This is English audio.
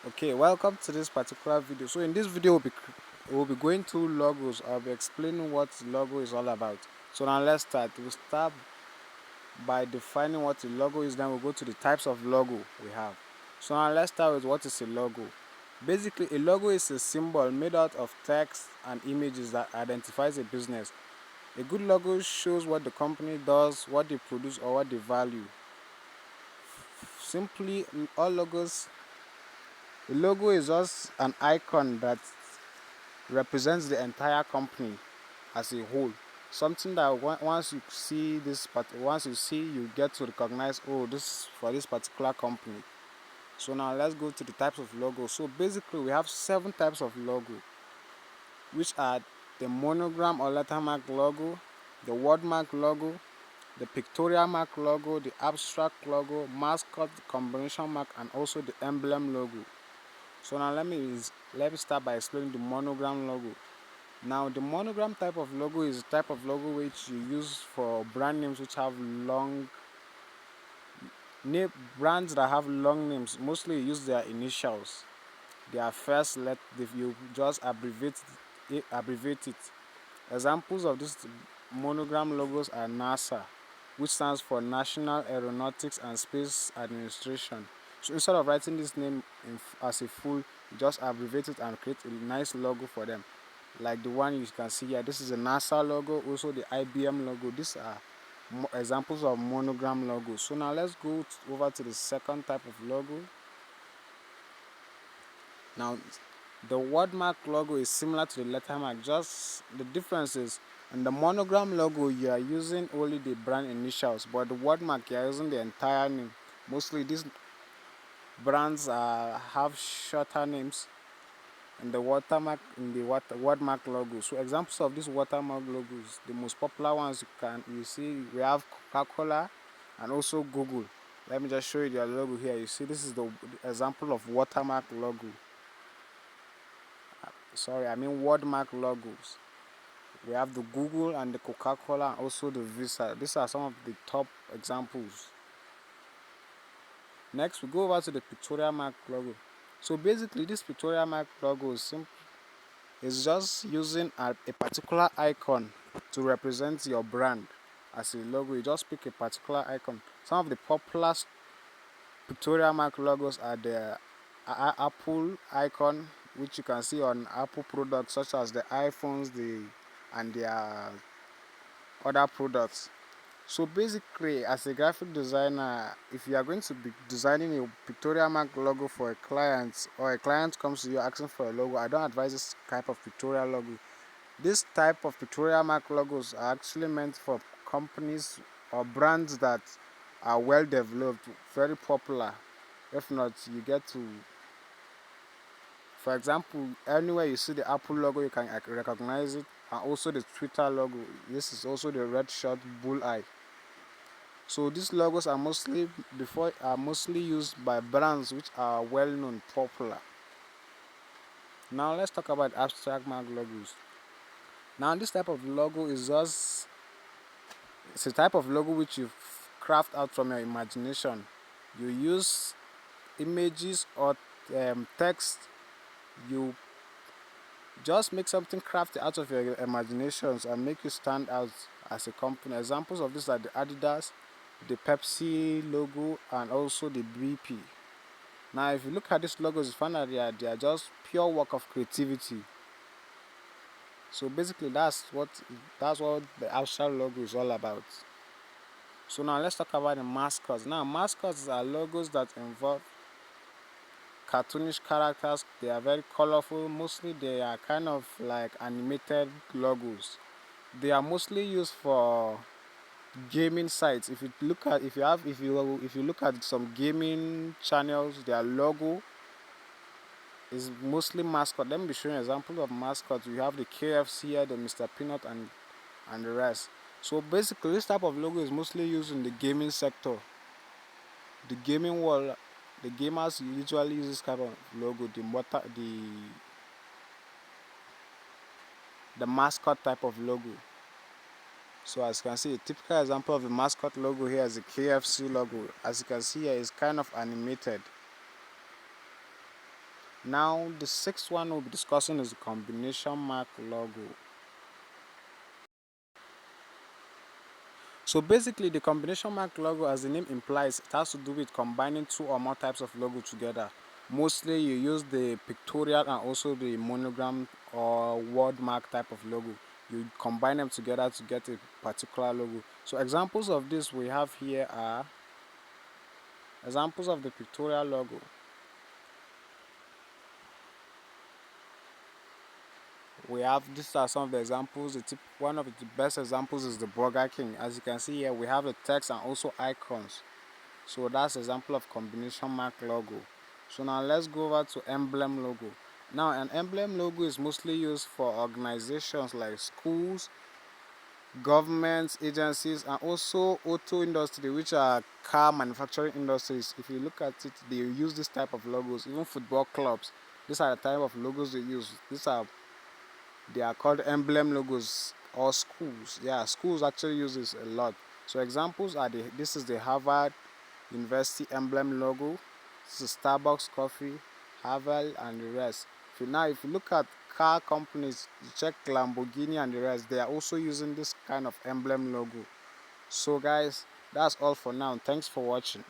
Okay, welcome to this particular video. So in this video we'll be going through logos. I'll be explaining what logo is all about. So now let's start. We'll start by defining what a logo is, then we'll go to the types of logo we have. So now let's start with what is a logo. Basically, a logo is a symbol made out of text and images that identifies a business. A good logo shows what the company does, what they produce, or what they value. Simply, all logos a logo is just an icon that represents the entire company as a whole. Something that once you see this, but once you see, you get to recognize, oh, this is for this particular company. So now let's go to the types of logo. So basically, we have 7 types of logo, which are the monogram or lettermark logo, the wordmark logo, the pictorial mark logo, the abstract logo, mascot combination mark, and also the emblem logo. So now let me start by explaining the monogram logo. Now the monogram type of logo is a type of logo which you use for brand names which have long brands that have long names. Mostly you use their initials, their first letter. If you just abbreviate it. Examples of this monogram logos are NASA, which stands for National Aeronautics and Space Administration. So instead of writing this name as a full, you just abbreviate it and create a nice logo for them. Like the one you can see here, this is a NASA logo, also the IBM logo. These are examples of monogram logos. So now let's go over to the second type of logo. Now the wordmark logo is similar to the lettermark, just the difference is in the monogram logo you are using only the brand initials, but the wordmark you are using the entire name. Mostly these brands have shorter names in the wordmark logo. So examples of these watermark logos, the most popular ones you see, we have Coca-Cola and also Google. Let me just show you their logo here. You see, this is the example of watermark logo. Sorry, I mean wordmark logos. We have the Google and the Coca-Cola and also the Visa. These are some of the top examples. Next, we go over to the pictorial mark logo. So basically, this pictorial mark logo is just using a particular icon to represent your brand as a logo. You just pick a particular icon. Some of the popular pictorial mark logos are the Apple icon, which you can see on Apple products such as the iPhones and their other products. So basically, as a graphic designer, if you are going to be designing a pictorial mark logo for a client, or a client comes to you asking for a logo, I don't advise this type of pictorial logo. This type of pictorial mark logos are actually meant for companies or brands that are well developed, very popular. If not, you get to, for example, anywhere you see the Apple logo, you can recognize it, and also the Twitter logo. This is also the red short bullseye. So these logos are mostly used by brands which are well known, popular. Now let's talk about abstract mark logos. Now this type of logo it's a type of logo which you craft out from your imagination. You use images or text. You just make something crafty out of your imaginations and make you stand out as a company. Examples of this are the Adidas, the Pepsi logo, and also the BP. Now if you look at these logos, you find that they are just pure work of creativity. So basically that's what the abstract logo is all about. So now let's talk about the mascots. Now mascots are logos that involve cartoonish characters. They are very colorful. Mostly they are kind of like animated logos. They are mostly used for gaming sites. If you look at some gaming channels, their logo is mostly mascot. Let me be showing an example of mascots. We have the KFC here, the Mr. Peanut, and the rest. So basically, this type of logo is mostly used in the gaming sector. The gaming world, the gamers usually use this type of logo, the mascot type of logo. So as you can see, a typical example of the mascot logo here is the KFC logo. As you can see here, it's kind of animated. Now the sixth one we'll be discussing is the combination mark logo. So basically the combination mark logo, as the name implies, it has to do with combining two or more types of logo together. Mostly you use the pictorial and also the monogram or word mark type of logo. You combine them together to get a particular logo. So examples of this we have here are examples of the pictorial logo. We have, these are some of the examples. One of the best examples is the Burger King. As you can see here, we have the text and also icons. So that's example of combination mark logo. So now let's go over to emblem logo. Now an emblem logo is mostly used for organizations like schools, governments, agencies, and also auto industry, which are car manufacturing industries. If you look at it, they use this type of logos. Even football clubs, these are the type of logos they use. They are called emblem logos. Or schools, yeah, schools actually use this a lot. So examples are this is the Harvard University emblem logo. This is Starbucks coffee, Havel, and the rest. If you look at car companies, you check Lamborghini and the rest, they are also using this kind of emblem logo. So guys, that's all for now. Thanks for watching.